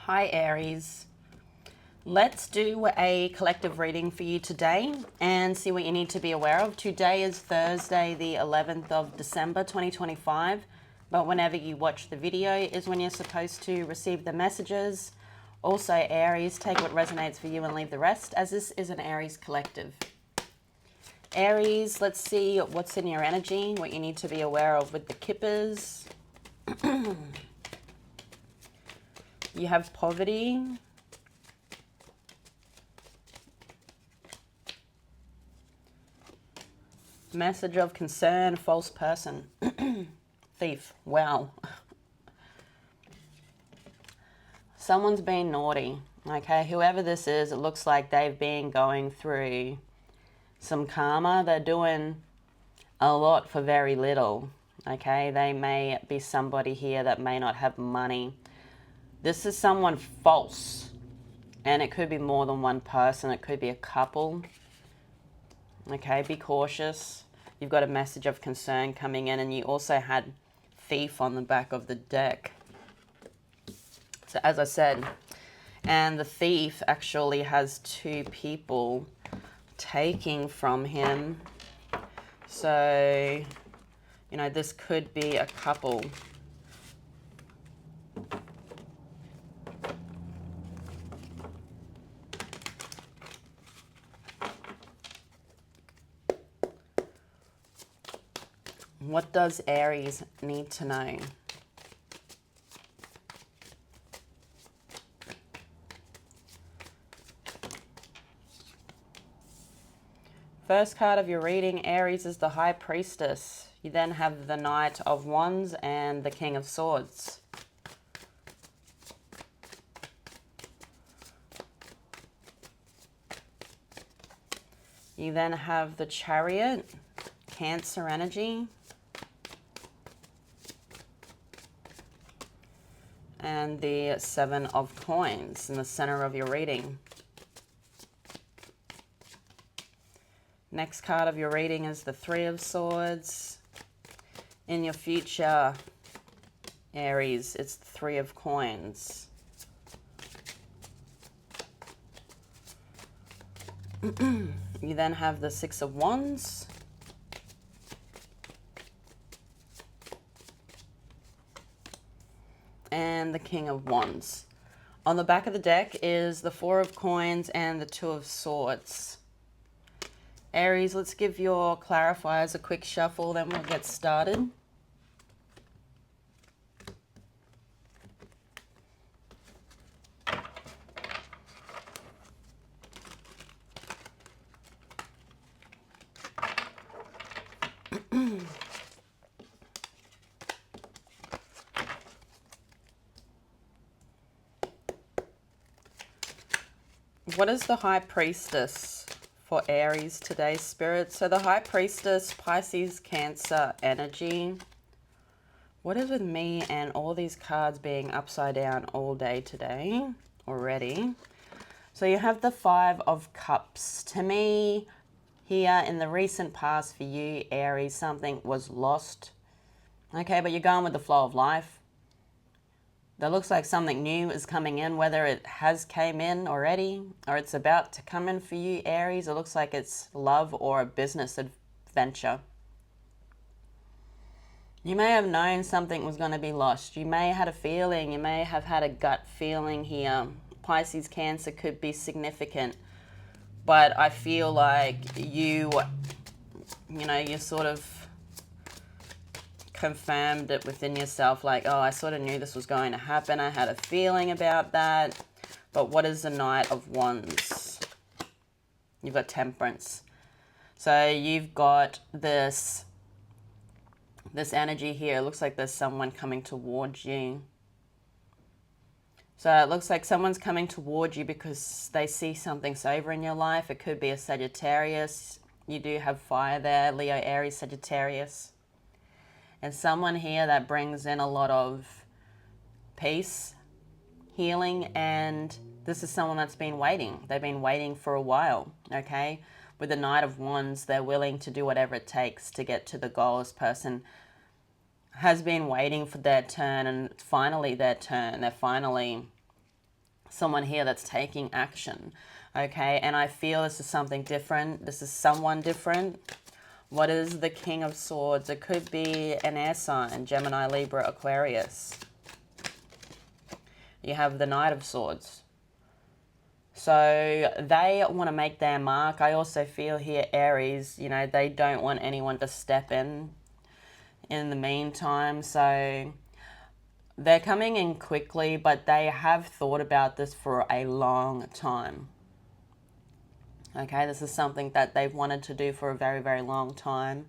Hi Aries. Let's do a collective reading for you today and see what you need to be aware of. Today is Thursday, the 11th of December, 2025. But whenever you watch the video is when you're supposed to receive the messages. Also, Aries, take what resonates for you and leave the rest, as this is an Aries collective. Aries, let's see what's in your energy, what you need to be aware of with the kippers. You have poverty. Message of concern, false person. Thief. Wow. Someone's been naughty. Okay, whoever this is, it looks like they've been going through some karma. They're doing a lot for very little. Okay, they may be somebody here that may not have money. This is someone false. And it could be more than one person. It could be a couple. Okay, be cautious. You've got a message of concern coming in, and you also had thief on the back of the deck. So as I said, and the thief actually has two people taking from him. So, you know, this could be a couple. What does Aries need to know? First card of your reading, Aries, is the High Priestess. You then have the Knight of Wands and the King of Swords. You then have the Chariot, Cancer energy. And the Seven of Coins in the center of your reading. Next card of your reading is the Three of Swords. In your future, Aries, it's the Three of Coins. You then have the Six of Wands. And the King of Wands. On the back of the deck is the Four of Coins and the Two of Swords. Aries, let's give your clarifiers a quick shuffle, then we'll get started. What is the High Priestess for Aries today, Spirit? So the High Priestess, Pisces, Cancer energy. What is with me and all these cards being upside down all day today already? So you have the Five of Cups. To me, here in the recent past for you, Aries, something was lost. Okay, but you're going with the flow of life. That looks like something new is coming in, whether it has came in already or it's about to come in for you, Aries. It looks like it's love or a business adventure. You may have known something was going to be lost. You may have had a feeling. You may have had a gut feeling here. Pisces, Cancer could be significant. But I feel like you sort of confirmed it within yourself, like, oh, I sort of knew this was going to happen. I had a feeling about that. But what is the Knight of Wands? You've got Temperance. So you've got this energy here. It looks like there's someone coming towards you. So it looks like someone's coming towards you because they see something sober in your life. It could be a Sagittarius. You do have fire there, Leo, Aries, Sagittarius. And someone here that brings in a lot of peace, healing, and this is someone that's been waiting. They've been waiting for a while, okay? With the Knight of Wands, they're willing to do whatever it takes to get to the goal. This person has been waiting for their turn, and it's finally their turn. They're finally someone here that's taking action. Okay, and I feel this is something different. This is someone different. What is the King of Swords? It could be an air sign, Gemini, Libra, Aquarius. You have the Knight of Swords. So they want to make their mark. I also feel here Aries, you know, they don't want anyone to step in the meantime. So they're coming in quickly, but they have thought about this for a long time. Okay, this is something that they've wanted to do for a very, very long time.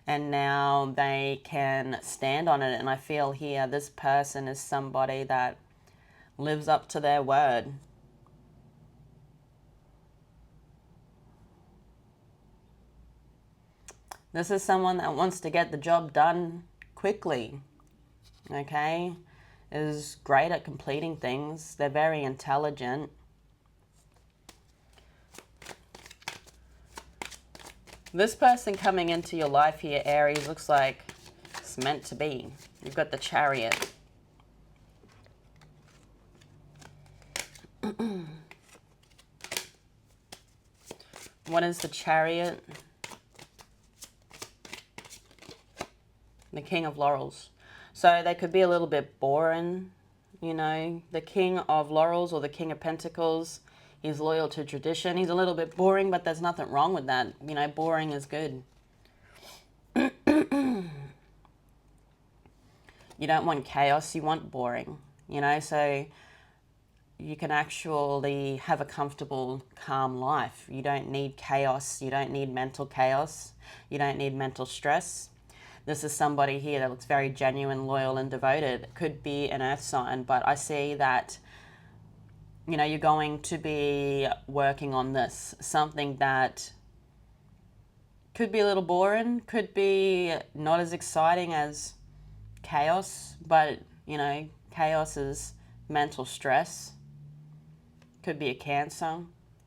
And now they can stand on it. And I feel here this person is somebody that lives up to their word. This is someone that wants to get the job done quickly. Okay, is great at completing things. They're very intelligent. This person coming into your life here, Aries, looks like it's meant to be. You've got the Chariot. What is the Chariot? The King of Laurels. So they could be a little bit boring, you know. The King of Laurels or the King of Pentacles, he's loyal to tradition. He's a little bit boring, but there's nothing wrong with that. You know, boring is good. You don't want chaos, you want boring, you know. So you can actually have a comfortable, calm life. You don't need chaos. You don't need mental chaos. You don't need mental stress. This is somebody here that looks very genuine, loyal, and devoted. It could be an earth sign, but I see that, you know, you're going to be working on this. Something that could be a little boring, could be not as exciting as chaos, but, you know, chaos is mental stress. Could be a Cancer,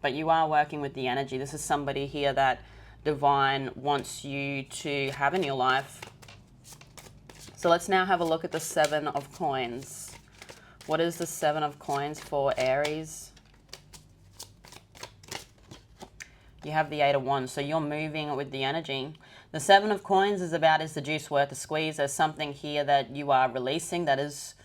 but you are working with the energy. This is somebody here that Divine wants you to have in your life. So let's now have a look at the Seven of Coins. What is the Seven of Coins for Aries? You have the Eight of Wands, so you're moving with the energy. The Seven of Coins is about, is the juice worth the squeeze? There's something here that you are releasing that is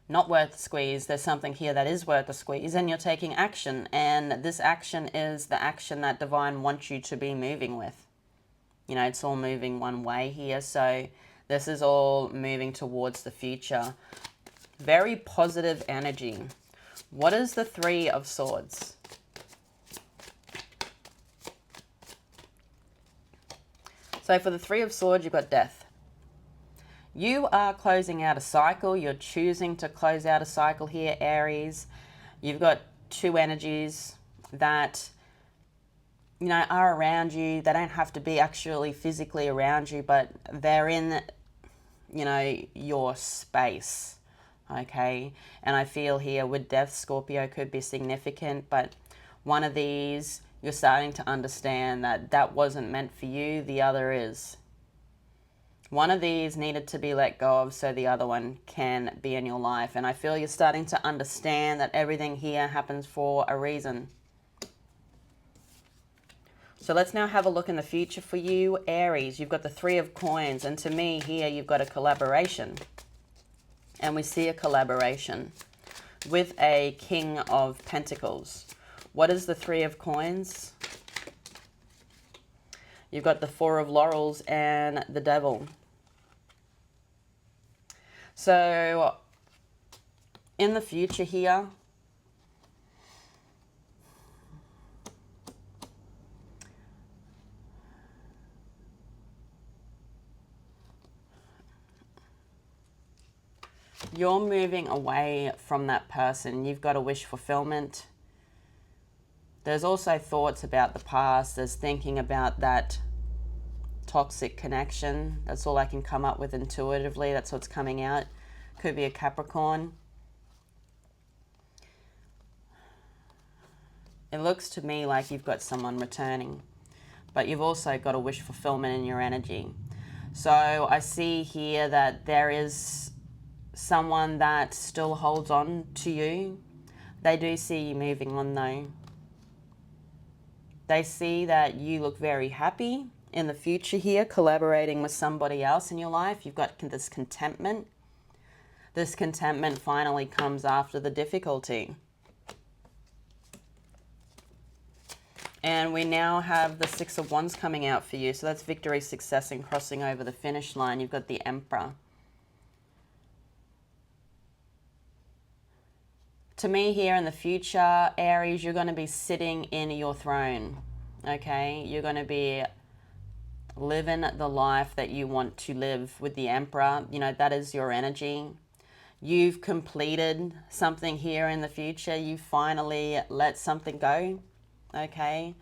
not worth the squeeze. There's something here that is worth the squeeze, and you're taking action. And this action is the action that Divine wants you to be moving with. You know, it's all moving one way here. So this is all moving towards the future. Very positive energy. What is the Three of Swords? So for the Three of Swords, you've got death. You are closing out a cycle. You're choosing to close out a cycle here, Aries. You've got two energies that, you know, are around you. They don't have to be actually physically around you, but they're in, you know, your space. Okay. And I feel here with death, Scorpio could be significant, but one of these, you're starting to understand that that wasn't meant for you. The other is. One of these needed to be let go of so the other one can be in your life. And I feel you're starting to understand that everything here happens for a reason. So let's now have a look in the future for you, Aries. You've got the Three of Coins. And to me here, you've got a collaboration. And we see a collaboration with a King of Pentacles. What is the Three of Coins? You've got the Four of Laurels and the Devil. So in the future here, you're moving away from that person. You've got a wish fulfillment. There's also thoughts about the past. There's thinking about that toxic connection. That's all I can come up with intuitively. That's what's coming out. Could be a Capricorn. It looks to me like you've got someone returning, but you've also got a wish fulfillment in your energy. So I see here that there is someone that still holds on to you, They do see you moving on though. They see that you look very happy in the future here, collaborating with somebody else in your life. You've got this contentment. This contentment finally comes after the difficulty. And we now have the Six of Wands coming out for you. So that's victory, success, and crossing over the finish line. You've got the Emperor. To me here in the future, Aries, you're going to be sitting in your throne, okay? You're going to be living the life that you want to live with the Emperor. You know, that is your energy. You've completed something here in the future. You finally let something go, okay?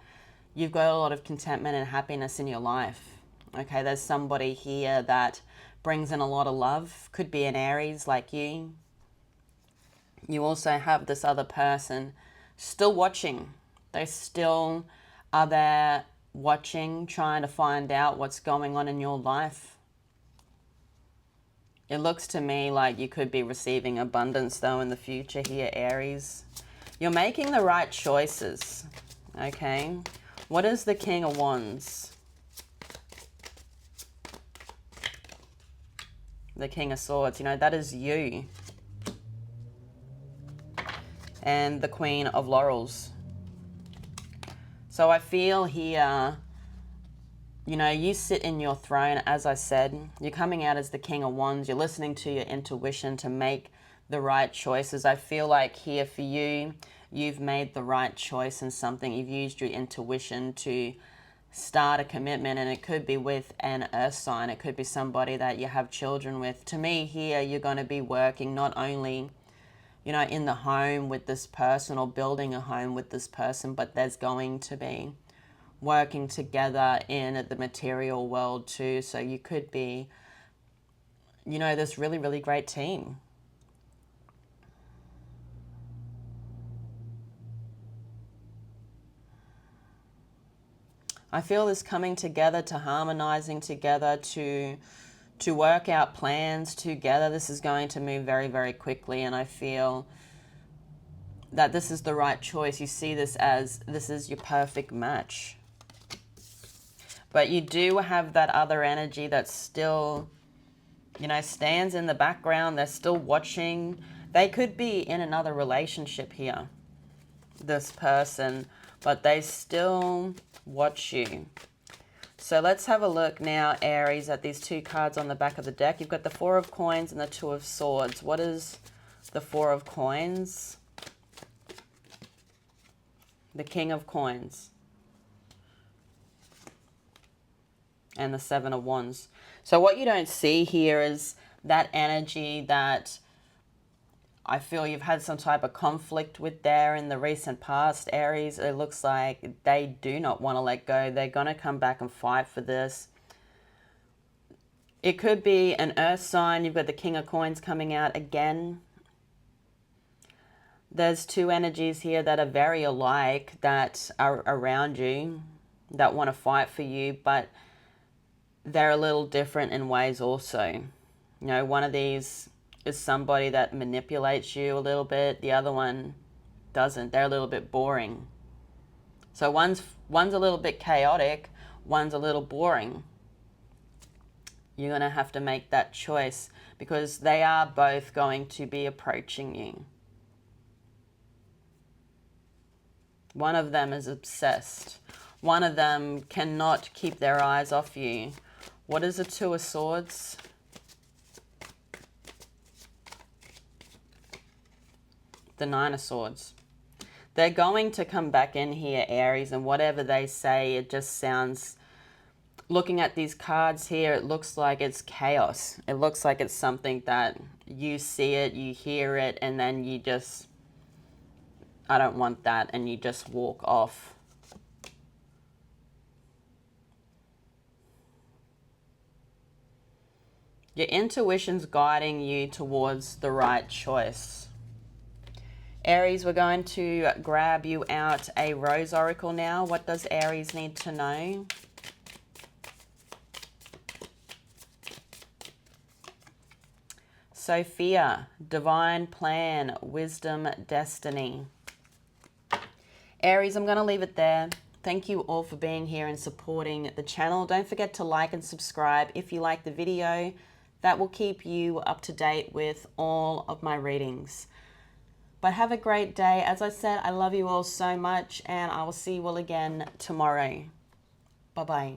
You've got a lot of contentment and happiness in your life, okay? There's somebody here that brings in a lot of love. Could be an Aries like you. You also have this other person still watching. They still are there watching, trying to find out what's going on in your life. It looks to me like you could be receiving abundance though in the future here, Aries. You're making the right choices, okay? What is the King of Wands? The King of Swords, you know, that is you. And the Queen of Laurels. So I feel here, you know, you sit in your throne, as I said. You're coming out as the King of Wands. You're listening to your intuition to make the right choices. I feel like here for you, you've made the right choice in something. You've used your intuition to start a commitment, and it could be with an earth sign. It could be somebody that you have children with. To me here, you're going to be working not only, you know, in the home with this person or building a home with this person, but there's going to be working together in the material world too. So you could be, you know, this really, really great team. I feel this coming together, to harmonizing together, to work out plans together. This is going to move very, very quickly, and I feel that this is the right choice. You see this as this is your perfect match. But you do have that other energy that still, you know, stands in the background. They're still watching. They could be in another relationship here, this person, but they still watch you. So let's have a look now, Aries, at these two cards on the back of the deck. You've got the Four of Coins and the Two of Swords. What is the Four of Coins? The King of Coins. And the Seven of Wands. So what you don't see here is that energy that I feel you've had some type of conflict with there in the recent past, Aries. It looks like they do not want to let go. They're going to come back and fight for this. It could be an earth sign. You've got the King of Coins coming out again. There's two energies here that are very alike, that are around you, that want to fight for you, but they're a little different in ways also. You know, one of these is somebody that manipulates you a little bit. The other one doesn't. They're a little bit boring. So one's a little bit chaotic, one's a little boring. You're going to have to make that choice because they are both going to be approaching you. One of them is obsessed. One of them cannot keep their eyes off you. What is the Two of Swords? The Nine of Swords. They're going to come back in here, Aries, and whatever they say, it just sounds, looking at these cards here, it looks like it's chaos. It looks like it's something that you see it, you hear it, and then you just, I don't want that, and you just walk off. Your intuition's guiding you towards the right choice. Aries, we're going to grab you out a Rose Oracle now. What does Aries need to know? Sophia, divine plan, wisdom, destiny. Aries, I'm going to leave it there. Thank you all for being here and supporting the channel. Don't forget to like and subscribe if you like the video. That will keep you up to date with all of my readings. But have a great day. As I said, I love you all so much, and I will see you all again tomorrow. Bye-bye.